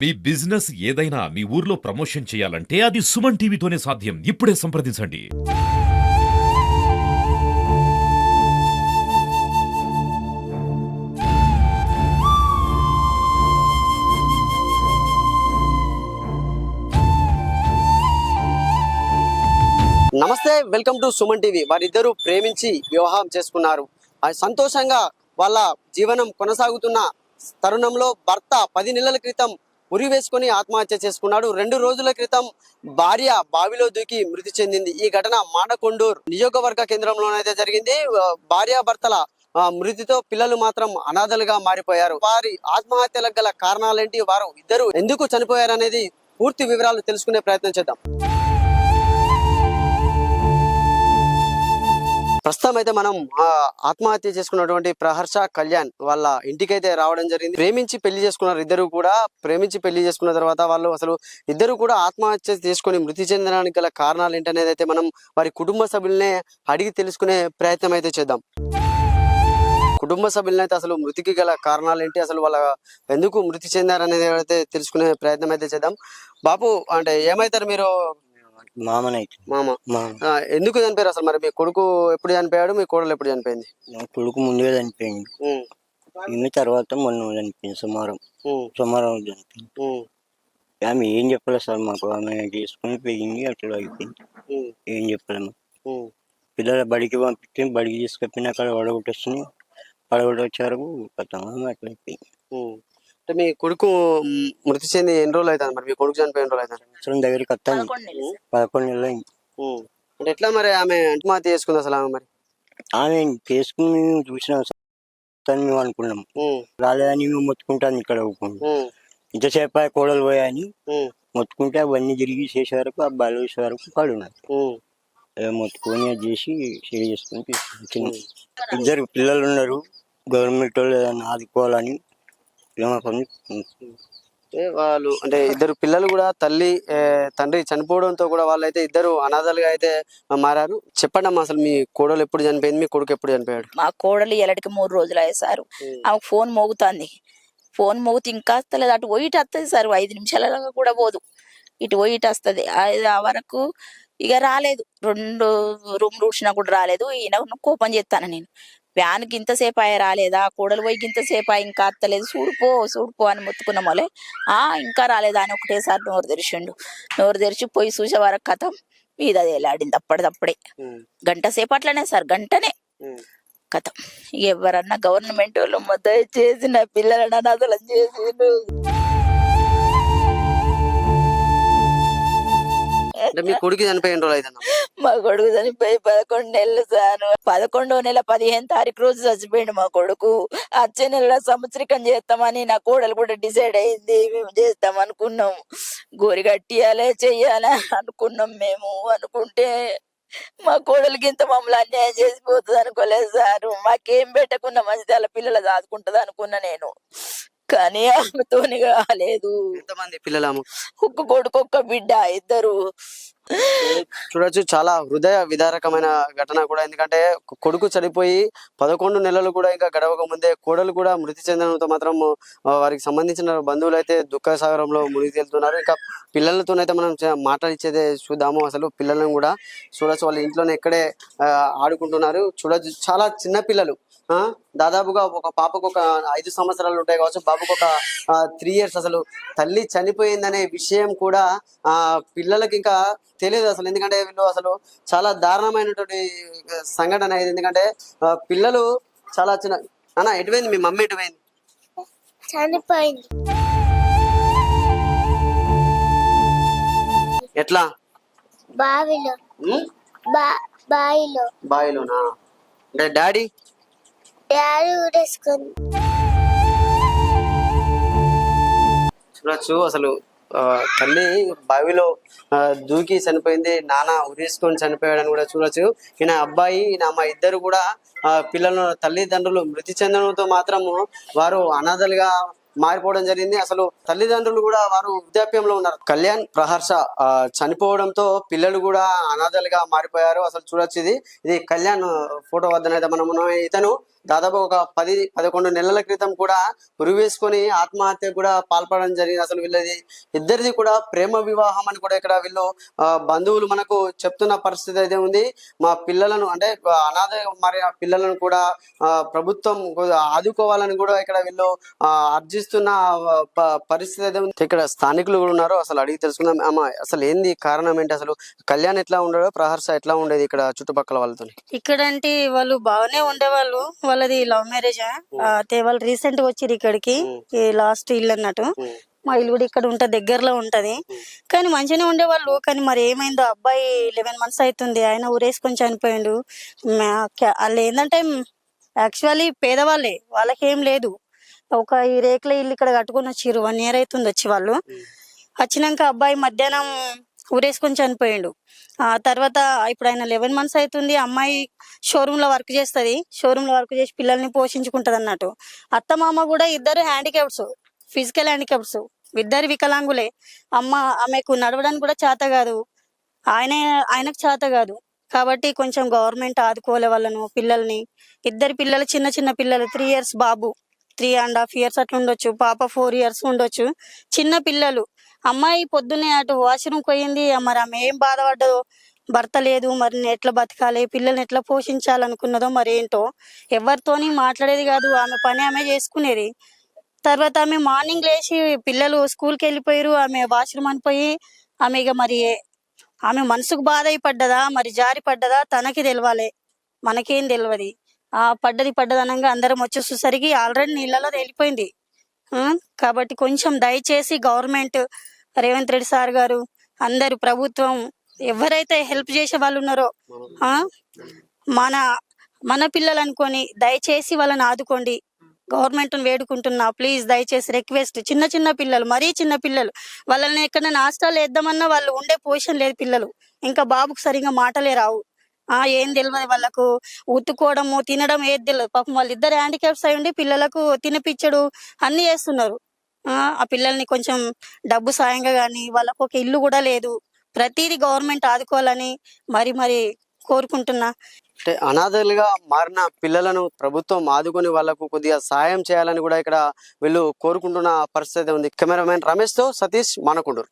మీ business ఏదైనా మీ ఊర్లో promotion చేయాలంటే అది సుమన్ టీవీతోనే సాధ్యం. ఇప్పుడే సంప్రదించండి. నమస్తే, వెల్కమ్ టు సుమన్ టీవీ. వారిద్దరూ ప్రేమించి వివాహం చేసుకున్నారు. సంతోషంగా వాళ్ళ జీవనం కొనసాగుతున్న తరుణంలో భర్త 10 నెలల క్రితం ఉరి వేసుకుని ఆత్మహత్య చేసుకున్నాడు. 2 రోజుల క్రితం భార్య బావిలో దూకి మృతి చెందింది. ఈ ఘటన మాడకొండూరు నియోజకవర్గ కేంద్రంలోనైతే జరిగింది. భార్యాభర్తల మృతితో పిల్లలు మాత్రం అనాథలుగా మారిపోయారు. వారి ఆత్మహత్యలకు గల కారణాలేంటి, వారు ఇద్దరు ఎందుకు చనిపోయారు అనేది పూర్తి వివరాలు తెలుసుకునే ప్రయత్నం చేద్దాం. ప్రస్తుతం అయితే మనం ఆత్మహత్య చేసుకున్నటువంటి ప్రహర్ష కళ్యాణ్ వాళ్ళ ఇంటికైతే రావడం జరిగింది. ప్రేమించి పెళ్లి చేసుకున్నారు. ఇద్దరు కూడా ప్రేమించి పెళ్లి చేసుకున్న తర్వాత వాళ్ళు అసలు ఇద్దరు కూడా ఆత్మహత్య చేసుకుని మృతి చెందడానికి గల కారణాలు ఏంటనేది అయితే మనం వారి కుటుంబ సభ్యులనే అడిగి తెలుసుకునే ప్రయత్నం అయితే చేద్దాం. కుటుంబ సభ్యులను అయితే అసలు మృతికి గల కారణాలు ఏంటి, అసలు వాళ్ళ ఎందుకు మృతి చెందారనేది అయితే తెలుసుకునే ప్రయత్నం అయితే చేద్దాం. బాపు, అంటే ఏమైతారు మీరు? మామ. ఎందుకు చనిపోయారు అసలు? మరి మీ కొడుకు ఎప్పుడు చనిపోయాడు, మీ కోడలు ఎప్పుడు చనిపోయింది? కొడుకు ముందుగా చనిపోయింది. ఇన్ని తర్వాత మొన్న చనిపోయింది. సోమవారం చనిపోయింది. ఆమె ఏం చెప్పలేదు సార్ మాకు. ఆమె చేసుకుని పోయింది, అట్లా అయిపోయింది. ఏం చెప్పలేము. పిల్లల బడికి పంపించి బడికి తీసుకొచ్చిన అక్కడ పడగొట్టొచ్చారు. అట్లా అయిపోయింది. అంటే మీ కొడుకు మృతి చెంది ఎన్ని రోజులు అవుతుంది? మరి మీ కొడుకు చనిపోయి ఎన్ని రోజులు అవుతుంది? సంవత్సరం దగ్గరికి వస్తాను. 11 నెలలు అయింది. అంటే ఎట్లా మరి ఆమె ఆత్మహత్య చేసుకుంది అసలు? ఆమె మరి ఆమె చేసుకుని చూసినాం సార్, మేము అనుకున్నాం. రాలేదని మేము మొత్తుకుంటాను ఇక్కడ ఇంతసేపు కోడలు పోయాని మొత్తుకుంటే అవన్నీ తిరిగి చేసే వరకు ఆ బాలు వేసే వరకు పడున్నారు. మొత్తుకొని చేసి షేర్ చేసుకుని ఇద్దరు పిల్లలు ఉన్నారు. గవర్నమెంట్ వాళ్ళు ఏదైనా ఆదుకోవాలని వాళ్ళు అంటే ఇద్దరు పిల్లలు కూడా తండ్రి చనిపోవడంతో కూడా వాళ్ళైతే ఇద్దరు అనాథలుగా అయితే మారారు. చెప్పండి అమ్మా, అసలు మీ కోడలు ఎప్పుడు చనిపోయింది, మీ కొడుకు ఎప్పుడు చనిపోయాడు? మా కోడలు ఎలటికి 3 రోజులు అయ్యాయి సార్. ఆమెకు ఫోన్ మోగుతుంది. ఫోన్ మోగుతూ ఇంకా వస్తలేదు. అటు పోయి ఇటు వస్తుంది సార్. 5 నిమిషాలలో కూడా పోదు. ఇటు పోయి ఇటు వస్తుంది. ఆ వరకు ఇక రాలేదు. 2 రూమ్లు ఊడ్చినా కూడా రాలేదు. ఈయన కోపం చేస్తాను నేను. వ్యాన్కి ఇంతసేపు అయ్యా రాలేదా, కోడలు పోయి ఇంతసేపు ఇంకా అత్తలేదు, చూడుపో అని మొత్తుకున్న మొలే ఇంకా రాలేదా అని ఒకటేసారి నోరు తెరిచిండు. నోరు తెరిచి పోయి చూసే వరకు కథం మీద వేలాడింది. అప్పటిదప్పుడే గంట సేపు అట్లనే సార్, గంటనే కథం. ఎవరన్నా గవర్నమెంట్ వాళ్ళు మొత్తం చేసిన పిల్లలను అనాథలం చేసిండు. మీ కొడుకు చనిపోయి ఎన్ని రోజులు అవుతుంది? మా కొడుకు చనిపోయి 11 నెలలు సార్. 11వ నెల 15వ తారీఖు రోజు చచ్చిపోయిండు మా కొడుకు. వచ్చే నెలలో సంవత్సరికం చేస్తామని నా కోడలు కూడా డిసైడ్ అయింది. మేము చేస్తాం అనుకున్నాం. గోరి కట్టియాలే చెయ్యాలి అనుకున్నాం. మేము అనుకుంటే మా కోడలికి ఇంత మమ్మల్ని అన్యాయం చేసిపోతుంది అనుకోలేదు సార్. మాకేం పెట్టకుండా మంచిది అలా పిల్లలు దాదుకుంటది అనుకున్నా నేను, కానీ ఆమెతోని కాలేదు. ఎంతమంది పిల్లలు? ఒక్క కొడుకు ఒక్క బిడ్డ, ఇద్దరు. చూడొచ్చు, చాలా హృదయ విదారకమైన ఘటన కూడా. ఎందుకంటే కొడుకు చనిపోయి 11 నెలలు కూడా ఇంకా గడవక ముందే కోడలు కూడా మృతి చెందడంతో మాత్రం వారికి సంబంధించిన బంధువులు అయితే దుఃఖ సాగరంలో మునిగి తేలుతున్నారు. ఇంకా పిల్లలతోనైతే మనం మాట్లాడిచ్చేదే చూద్దాము. అసలు పిల్లలను కూడా చూడొచ్చు, వాళ్ళ ఇంట్లోనే ఇక్కడే ఆడుకుంటున్నారు. చూడొచ్చు, చాలా చిన్న పిల్లలు. దాదాపుగా ఒక పాపకు ఒక 5 సంవత్సరాలు ఉంటాయి కావచ్చు, బాబుకు ఒక 3 years. అసలు తల్లి చనిపోయిందనే విషయం కూడా పిల్లలకి ఇంకా తెలియదు అసలు. ఎందుకంటే వీళ్ళు అసలు చాలా దారుణమైనటువంటి సంఘటన ఇది. ఎందుకంటే పిల్లలు చాలా చిన్న. అన్న, ఎటువైంది మీ మమ్మీ? ఎటువైంది? చనిపోయింది. ఎట్లా? బావిలో. బావిలోనా? అంటే డాడీ ఊరేసుకుంది. చూడొచ్చు, అసలు తల్లి బావిలో దూకి చనిపోయింది, నాన్న ఉరేసుకొని చనిపోయాడని కూడా చూడొచ్చు. ఈయన అబ్బాయి, ఈయన అమ్మ ఇద్దరు కూడా పిల్లలను తల్లిదండ్రులు మృతి చెందడంతో మాత్రము వారు అనాథలుగా మారిపోవడం జరిగింది. అసలు తల్లిదండ్రులు కూడా వారు వృద్ధాప్యంలో ఉన్నారు. కళ్యాణ్, ప్రహర్ష చనిపోవడంతో పిల్లలు కూడా అనాథలుగా మారిపోయారు. అసలు చూడొచ్చు, ఇది కళ్యాణ్ ఫోటో వద్దనైతే మనం. ఇతను దాదాపు ఒక 10-11 నెలల క్రితం కూడా ఉరివేసుకొని ఆత్మహత్య కూడా పాల్పడడం జరిగింది. అసలు వీళ్ళది ఇద్దరిది కూడా ప్రేమ వివాహం అని కూడా ఇక్కడ వీళ్ళు బంధువులు మనకు చెప్తున్న పరిస్థితి అయితే ఉంది. మా పిల్లలను అంటే అనాథ మరి ఆ పిల్లలను కూడా ప్రభుత్వం ఆదుకోవాలని కూడా ఇక్కడ వీళ్ళు అర్జిస్తున్న పరిస్థితి అయితే ఉంది. ఇక్కడ స్థానికులు కూడా ఉన్నారు, అసలు అడిగి తెలుసుకుందాం. అమ్మ, అసలు ఏంది కారణం ఏంటి? అసలు కళ్యాణ్ ఎట్లా ఉండడో, ప్రహర్ష ఎట్లా ఉండేది ఇక్కడ చుట్టుపక్కల వాళ్ళతో? ఇక్కడ అంటే వాళ్ళు బాగానే ఉండేవాళ్ళు. వాళ్ళది లవ్ మ్యారేజ్. అయితే వాళ్ళు రీసెంట్ గా వచ్చిర్రు ఇక్కడికి, ఈ లాస్ట్ ఇల్లు అన్నట్టు. మా ఇల్లు కూడా ఇక్కడ ఉంటది, దగ్గరలో ఉంటది. కానీ మంచిగానే ఉండేవాళ్ళు. కానీ మరి ఏమైందో, అబ్బాయి 11 months అవుతుంది, ఆయన ఊరేసుకొని చనిపోయిండు. వాళ్ళు ఏంటంటే యాక్చువల్లీ పేదవాళ్ళే, వాళ్ళకేం లేదు. ఒక ఈ రేకుల ఇల్లు ఇక్కడ కట్టుకొని వచ్చిర్రు, 1 year అవుతుంది వచ్చి. వాళ్ళు వచ్చినాక అబ్బాయి మధ్యాహ్నం ఊరేసుకొని చనిపోయిండు. ఆ తర్వాత ఇప్పుడు ఆయన 11 months అవుతుంది. అమ్మాయి షోరూమ్ లో వర్క్ చేస్తుంది, షోరూమ్ లో వర్క్ చేసి పిల్లల్ని పోషించుకుంటది అన్నట్టు. అత్త మామ కూడా ఇద్దరు హ్యాండిక్యాప్స్, ఫిజికల్ హ్యాండిక్యాప్స్, ఇద్దరు వికలాంగులే. ఆమెకు నడవడానికి కూడా చేత కాదు, ఆయనకు చేత కాదు. కాబట్టి కొంచెం గవర్నమెంట్ ఆదుకోలే వాళ్ళను, పిల్లల్ని. ఇద్దరు పిల్లలు, చిన్న చిన్న పిల్లలు, 3 years బాబు, 3.5 years అట్లా ఉండొచ్చు, పాప 4 years ఉండొచ్చు, చిన్న పిల్లలు. అమ్మాయి పొద్దున్నే అటు వాష్రూమ్ పోయింది. మరి ఆమె ఏం బాధపడ్డదో, భర్త లేదు, మరి ఎట్లా బతకాలి, పిల్లల్ని ఎట్లా పోషించాలనుకున్నదో మరి ఏంటో. ఎవరితోని మాట్లాడేది కాదు, ఆమె పని ఆమె చేసుకునేది. తర్వాత ఆమె మార్నింగ్ లేచి పిల్లలు స్కూల్కి వెళ్ళిపోయారు, ఆమె వాష్రూమ్ అనిపోయి ఆమె ఇక మరి ఆమె మనసుకు బాధ అయిపడ్డదా, మరి జారి పడ్డదా తనకి తెలవాలి, మనకేం తెలియదు. పడ్డదనంగా అందరం వచ్చేసేసరికి ఆల్రెడీ నీళ్ళలో తేలిపోయింది. కాబట్టి కొంచెం దయచేసి గవర్నమెంట్, రేవంత్ రెడ్డి సార్ గారు, అందరు ప్రభుత్వం, ఎవరైతే హెల్ప్ చేసే వాళ్ళు ఉన్నారో మన పిల్లలు అనుకొని దయచేసి వాళ్ళని ఆదుకోండి. గవర్నమెంట్ వేడుకుంటున్నా, ప్లీజ్, దయచేసి రిక్వెస్ట్. చిన్న చిన్న పిల్లలు, మరీ చిన్న పిల్లలు, వాళ్ళని ఎక్కడైనా హాస్టల్ వేద్దామన్నా వాళ్ళు ఉండే పొజిషన్ లేదు. పిల్లలు ఇంకా బాబుకు సరిగా మాటలే రావు, ఏం తెలియదు వాళ్ళకు. ఉత్తుకోవడము, తినడం ఏది తెలియదు. పాపం వాళ్ళిద్దరు హ్యాండిక్యాప్స్ అయి ఉండి పిల్లలకు తినిపించడు అన్ని చేస్తున్నారు. ఆ పిల్లల్ని కొంచెం డబ్బు సాయంగా కానీ, వాళ్ళకు ఒక ఇల్లు కూడా లేదు. ప్రతిదీ గవర్నమెంట్ ఆదుకోవాలని మరి కోరుకుంటున్నా. అంటే అనాథలుగా మారిన పిల్లలను ప్రభుత్వం ఆదుకొని వాళ్ళకు కొద్దిగా సాయం చేయాలని కూడా ఇక్కడ వీళ్ళు కోరుకుంటున్న పరిస్థితి ఉంది. కెమెరామెన్ రమేష్ తో సతీష్, మానకొండూరు.